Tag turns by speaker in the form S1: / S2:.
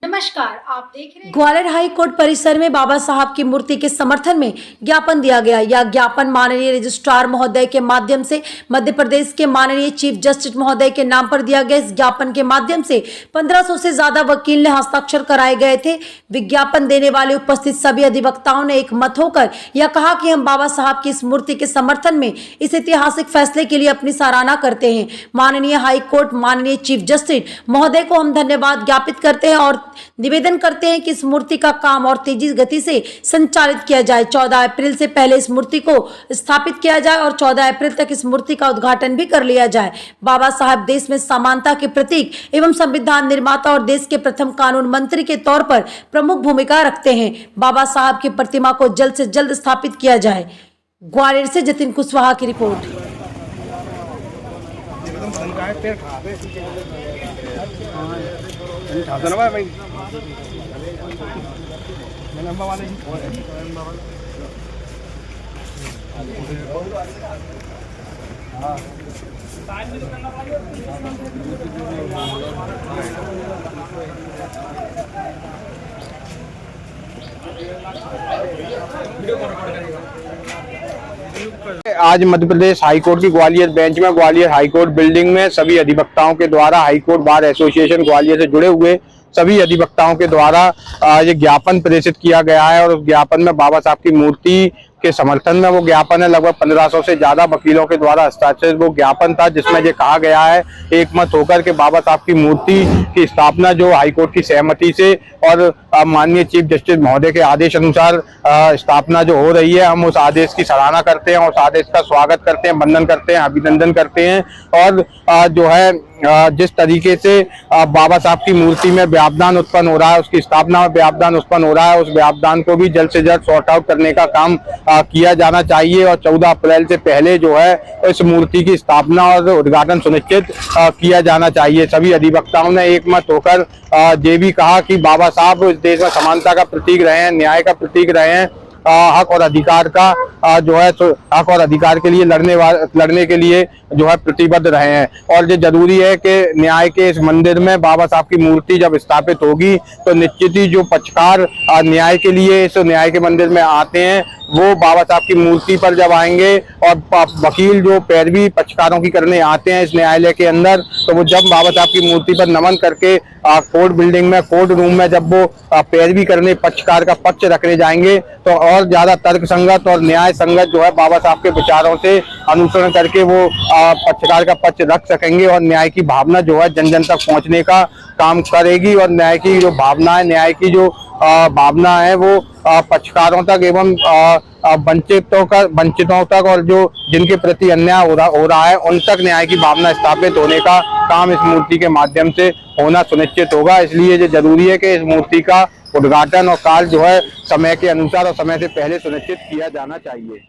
S1: नमस्कार, आप देख रहे हैं
S2: ग्वालियर हाई कोर्ट परिसर में बाबा साहब की मूर्ति के समर्थन में ज्ञापन दिया गया। यह ज्ञापन माननीय रजिस्ट्रार महोदय के माध्यम से मध्य प्रदेश के माननीय चीफ जस्टिस महोदय के नाम पर दिया गया। इस ज्ञापन के माध्यम से 1500 से ज्यादा वकील ने हस्ताक्षर कराए गए थे। विज्ञापन देने वाले उपस्थित सभी अधिवक्ताओं ने एक मत होकर यह कहा कि हम बाबा साहब की इस मूर्ति के समर्थन में इस ऐतिहासिक फैसले के लिए अपनी सराहना करते हैं। माननीय हाई कोर्ट माननीय चीफ जस्टिस महोदय को हम धन्यवाद ज्ञापित करते हैं और निवेदन करते हैं कि इस मूर्ति का काम और तेजी गति से संचालित किया जाए। 14 अप्रैल से पहले इस मूर्ति को स्थापित किया जाए और 14 अप्रैल तक इस मूर्ति का उद्घाटन भी कर लिया जाए। बाबा साहब देश में समानता के प्रतीक एवं संविधान निर्माता और देश के प्रथम कानून मंत्री के तौर पर प्रमुख भूमिका रखते हैं। बाबा साहब की प्रतिमा को जल्द से जल्द स्थापित किया जाए। ग्वालियर से जतिन कुशवाहा की रिपोर्ट।
S3: आज मध्य प्रदेश हाई कोर्ट की ग्वालियर बेंच में ग्वालियर हाई कोर्ट बिल्डिंग में सभी अधिवक्ताओं के द्वारा high court bar association Gwalior से जुड़े हुए सभी अधिवक्ताओं के द्वारा ये ज्ञापन प्रेषित किया गया है और उस ज्ञापन में बाबा साहब की मूर्ति के समर्थन में वो ज्ञापन है। लगभग 1500 से ज्यादा वकीलों के द्वारा हस्ताक्षरित वो ज्ञापन था, जिसमें ये कहा गया है एक मत होकर के बाबा साहब की मूर्ति की स्थापना जो हाईकोर्ट की सहमति से और माननीय चीफ जस्टिस महोदय के आदेश अनुसार स्थापना जो हो रही है, हम उस आदेश की सराहना करते हैं, उस आदेश का स्वागत करते हैं, वंदन करते हैं, अभिनंदन करते हैं। और जो है जिस तरीके से बाबा साहब की मूर्ति में व्यावधान उत्पन्न हो रहा है, उसकी स्थापना में व्यावधान उत्पन्न हो रहा है, उस व्यावधान को भी जल्द से जल्द सॉर्ट आउट करने का काम किया जाना चाहिए और 14 अप्रैल से पहले जो है इस मूर्ति की स्थापना और उद्घाटन सुनिश्चित किया जाना चाहिए। सभी अधिवक्ताओं ने एक मत होकर ये भी कहा कि बाबा साहब इस देश में समानता का प्रतीक रहे हैं, न्याय का प्रतीक रहे हैं, हक और अधिकार का जो है हक और अधिकार के लिए लड़ने के लिए जो है प्रतिबद्ध रहे हैं। और ये जरूरी है कि न्याय के इस मंदिर में बाबा साहब की मूर्ति जब स्थापित होगी तो निश्चित ही जो पक्षकार न्याय के लिए इस न्याय के मंदिर में आते हैं वो बाबा साहब की मूर्ति पर जब आएंगे और वकील जो पैरवी पक्षकारों की करने आते हैं इस न्यायालय के अंदर, तो वो जब बाबा साहब की मूर्ति पर नमन करके कोर्ट बिल्डिंग में कोर्ट रूम में जब वो पैरवी करने पक्षकार का पक्ष रखने जाएंगे तो और ज्यादा तर्क संगत और न्याय संगत जो है बाबा साहब के विचारों से अनुसरण करके वो पक्षकार का पक्ष रख सकेंगे और न्याय की भावना जो है जन जन तक पहुंचने का काम करेगी और न्याय की जो भावना है, न्याय की जो भावना है वो पक्षकारों तक एवं वंचितों तक और जो जिनके प्रति अन्याय हो रहा है उन तक न्याय की भावना स्थापित होने का काम इस मूर्ति के माध्यम से होना सुनिश्चित होगा। इसलिए ये जरूरी है कि इस मूर्ति का उद्घाटन और काल जो है समय के अनुसार और समय से पहले सुनिश्चित किया जाना चाहिए।